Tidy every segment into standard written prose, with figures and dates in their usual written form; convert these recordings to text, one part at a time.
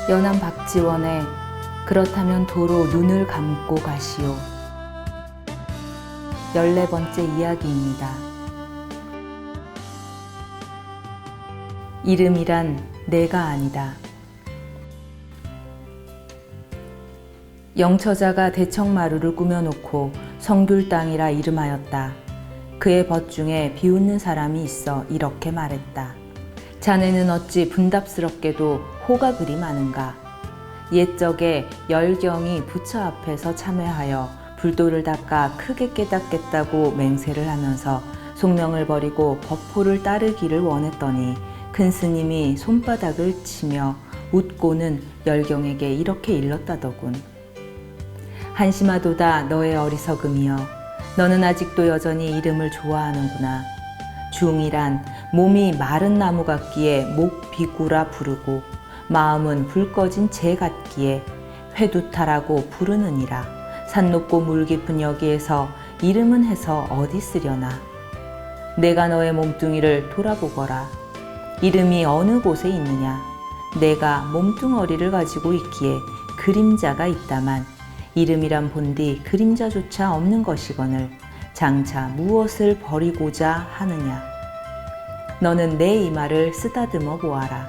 연한 박지원의 그렇다면 도로 눈을 감고 가시오. 14번째 이야기입니다. 이름이란 내가 아니다. 영처자가 대청마루를 꾸며놓고 성귤땅이라 이름하였다. 그의 벗 중에 비웃는 사람이 있어 이렇게 말했다. 자네는 어찌 분답스럽게도 호가 그리 많은가. 옛적에 열경이 부처 앞에서 참회하여 불도를 닦아 크게 깨닫겠다고 맹세를 하면서 속명을 버리고 법호를 따르기를 원했더니 큰 스님이 손바닥을 치며 웃고는 열경에게 이렇게 일렀다더군. 한심하도다 너의 어리석음이여. 너는 아직도 여전히 이름을 좋아하는구나. 중이란 몸이 마른 나무 같기에 목비구라 부르고 마음은 불 꺼진 재 같기에 회두타라고 부르느니라. 산 높고 물 깊은 여기에서 이름은 해서 어디 쓰려나. 내가 너의 몸뚱이를 돌아보거라. 이름이 어느 곳에 있느냐. 내가 몸뚱어리를 가지고 있기에 그림자가 있다만 이름이란 본디 그림자조차 없는 것이거늘 장차 무엇을 버리고자 하느냐. 너는 내 이마를 쓰다듬어 보아라.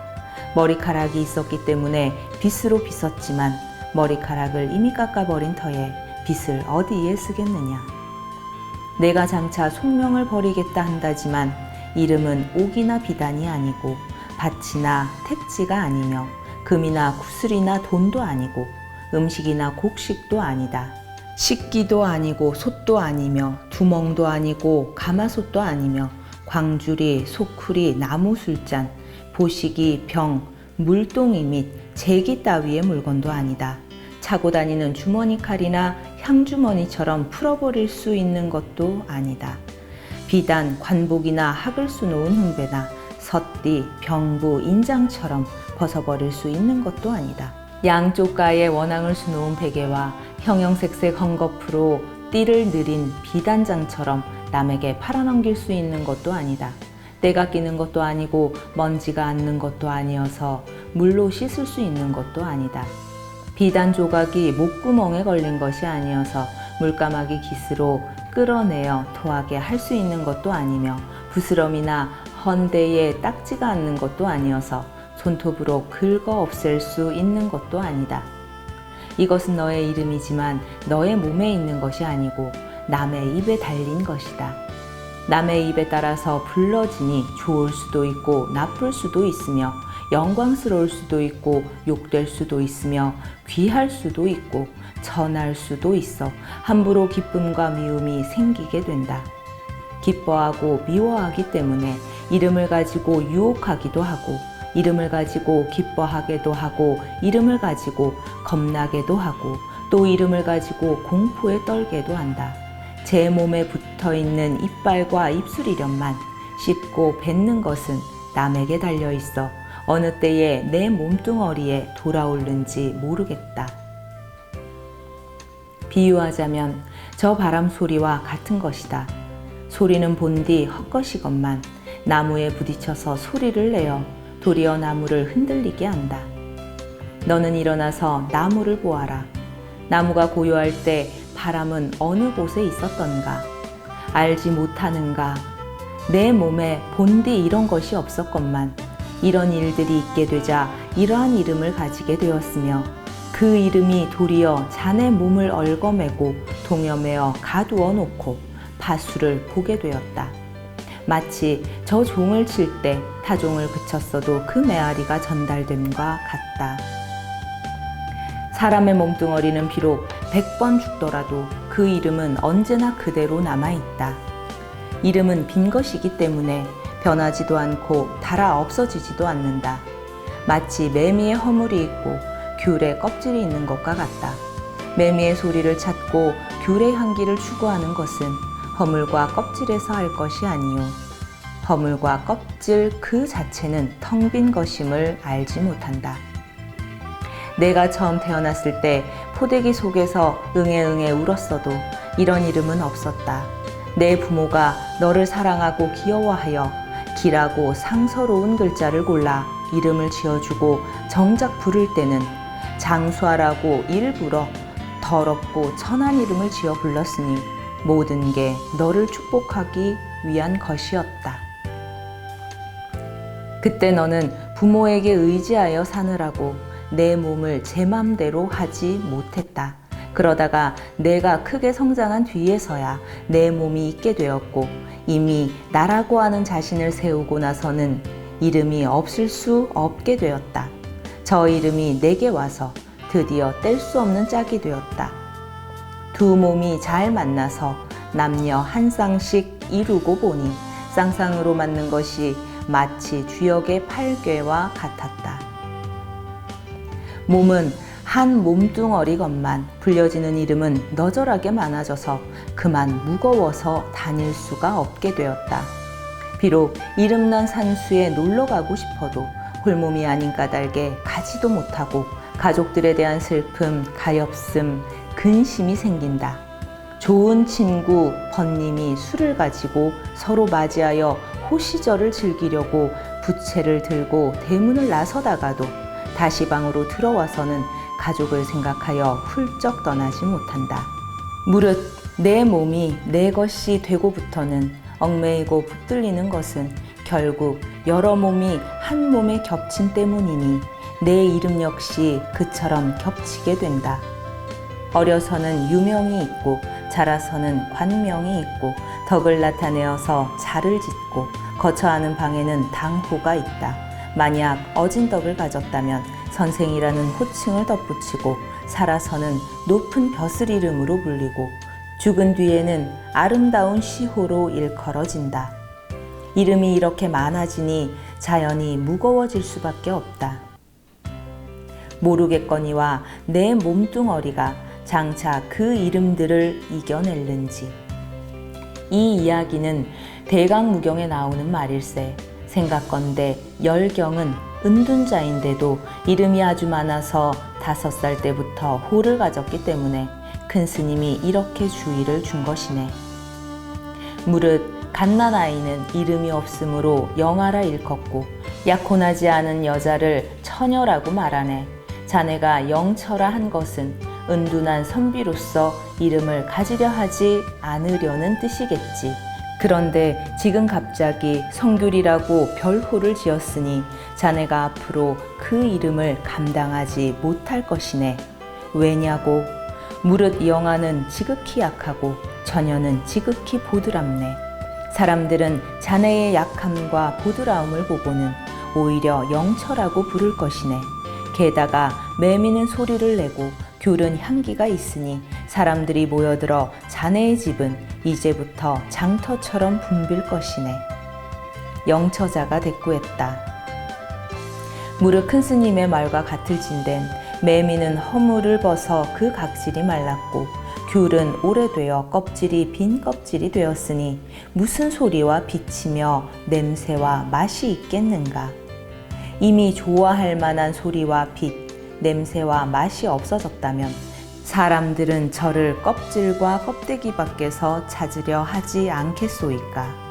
머리카락이 있었기 때문에 빗으로 빗었지만 머리카락을 이미 깎아버린 터에 빗을 어디에 쓰겠느냐. 내가 장차 속명을 버리겠다 한다지만 이름은 옥이나 비단이 아니고 밭이나 택지가 아니며 금이나 구슬이나 돈도 아니고 음식이나 곡식도 아니다. 식기도 아니고 솥도 아니며 두멍도 아니고 가마솥도 아니며 광주리, 소쿠리, 나무술잔, 보시기, 병, 물동이 및 제기 따위의 물건도 아니다. 차고 다니는 주머니 칼이나 향주머니처럼 풀어버릴 수 있는 것도 아니다. 비단, 관복이나 학을 수놓은 흥배나 섣띠, 병부, 인장처럼 벗어버릴 수 있는 것도 아니다. 양쪽 가에 원앙을 수놓은 베개와 형형색색 헝겊으로 띠를 느린 비단장처럼 남에게 팔아넘길 수 있는 것도 아니다. 때가 끼는 것도 아니고 먼지가 앉는 것도 아니어서 물로 씻을 수 있는 것도 아니다. 비단 조각이 목구멍에 걸린 것이 아니어서 물까마귀 깃으로 끌어내어 토하게 할 수 있는 것도 아니며 부스럼이나 헌대에 딱지가 앉는 것도 아니어서 손톱으로 긁어 없앨 수 있는 것도 아니다. 이것은 너의 이름이지만 너의 몸에 있는 것이 아니고 남의 입에 달린 것이다. 남의 입에 따라서 불러지니 좋을 수도 있고 나쁠 수도 있으며 영광스러울 수도 있고 욕될 수도 있으며 귀할 수도 있고 천할 수도 있어 함부로 기쁨과 미움이 생기게 된다. 기뻐하고 미워하기 때문에 이름을 가지고 유혹하기도 하고 이름을 가지고 기뻐하게도 하고 이름을 가지고 겁나게도 하고 또 이름을 가지고 공포에 떨게도 한다. 제 몸에 붙어있는 이빨과 입술이련만 씹고 뱉는 것은 남에게 달려있어 어느 때에 내 몸뚱어리에 돌아오는지 모르겠다. 비유하자면 저 바람 소리와 같은 것이다. 소리는 본디 헛것이건만 나무에 부딪혀서 소리를 내어 도리어 나무를 흔들리게 한다. 너는 일어나서 나무를 보아라. 나무가 고요할 때 바람은 어느 곳에 있었던가? 알지 못하는가? 내 몸에 본디 이런 것이 없었건만 이런 일들이 있게 되자 이러한 이름을 가지게 되었으며 그 이름이 도리어 자네 몸을 얽어매고 동여매어 가두어 놓고 파수를 보게 되었다. 마치 저 종을 칠 때 타종을 그쳤어도 그 메아리가 전달됨과 같다. 사람의 몸뚱어리는 비록 100번 죽더라도 그 이름은 언제나 그대로 남아있다. 이름은 빈 것이기 때문에 변하지도 않고 닳아 없어지지도 않는다. 마치 매미의 허물이 있고 귤의 껍질이 있는 것과 같다. 매미의 소리를 찾고 귤의 향기를 추구하는 것은 허물과 껍질에서 할 것이 아니요 허물과 껍질 그 자체는 텅 빈 것임을 알지 못한다. 내가 처음 태어났을 때 포대기 속에서 응애응애 울었어도 이런 이름은 없었다. 내 부모가 너를 사랑하고 귀여워하여 길하고 상서로운 글자를 골라 이름을 지어주고 정작 부를 때는 장수하라고 일부러 더럽고 천한 이름을 지어 불렀으니 모든 게 너를 축복하기 위한 것이었다. 그때 너는 부모에게 의지하여 사느라고 내 몸을 제 맘대로 하지 못했다. 그러다가 내가 크게 성장한 뒤에서야 내 몸이 있게 되었고 이미 나라고 하는 자신을 세우고 나서는 이름이 없을 수 없게 되었다. 저 이름이 내게 와서 드디어 뗄 수 없는 짝이 되었다. 두 몸이 잘 만나서 남녀 한 쌍씩 이루고 보니 쌍쌍으로 맞는 것이 마치 주역의 팔괘와 같았다. 몸은 한 몸뚱어리건만 불려지는 이름은 너절하게 많아져서 그만 무거워서 다닐 수가 없게 되었다. 비록 이름난 산수에 놀러가고 싶어도 홀몸이 아닌 까닭에 가지도 못하고 가족들에 대한 슬픔, 가엾음, 근심이 생긴다. 좋은 친구 번님이 술을 가지고 서로 맞이하여 호시절을 즐기려고 부채를 들고 대문을 나서다가도 다시 방으로 들어와서는 가족을 생각하여 훌쩍 떠나지 못한다. 무릇 내 몸이 내 것이 되고부터는 얽매이고 붙들리는 것은 결국 여러 몸이 한 몸에 겹친 때문이니 내 이름 역시 그처럼 겹치게 된다. 어려서는 유명이 있고 자라서는 관명이 있고 덕을 나타내어서 자를 짓고 거처하는 방에는 당호가 있다. 만약 어진 덕을 가졌다면 선생이라는 호칭을 덧붙이고 살아서는 높은 벼슬 이름으로 불리고 죽은 뒤에는 아름다운 시호로 일컬어진다. 이름이 이렇게 많아지니 자연히 무거워질 수밖에 없다. 모르겠거니와 내 몸뚱어리가 장차 그 이름들을 이겨낼는지. 이 이야기는 대강무경에 나오는 말일세. 생각건대 열경은 은둔자인데도 이름이 아주 많아서 5살 때부터 호를 가졌기 때문에 큰 스님이 이렇게 주의를 준 것이네. 무릇 갓난아이는 이름이 없으므로 영아라 일컫고 약혼하지 않은 여자를 처녀라고 말하네. 자네가 영처라 한 것은 은둔한 선비로서 이름을 가지려 하지 않으려는 뜻이겠지. 그런데 지금 갑자기 성귤이라고 별호를 지었으니 자네가 앞으로 그 이름을 감당하지 못할 것이네. 왜냐고? 무릇 영아는 지극히 약하고 처녀는 지극히 보드랍네. 사람들은 자네의 약함과 보드라움을 보고는 오히려 영처라고 부를 것이네. 게다가 매미는 소리를 내고 귤은 향기가 있으니 사람들이 모여들어 자네의 집은 이제부터 장터처럼 붐빌 것이네. 영처자가 대꾸했다. 무릇 큰 스님의 말과 같을 진된 매미는 허물을 벗어 그 각질이 말랐고 귤은 오래되어 껍질이 빈 껍질이 되었으니 무슨 소리와 빛이며 냄새와 맛이 있겠는가. 이미 좋아할 만한 소리와 빛, 냄새와 맛이 없어졌다면 사람들은 저를 껍질과 껍데기 밖에서 찾으려 하지 않겠소이까.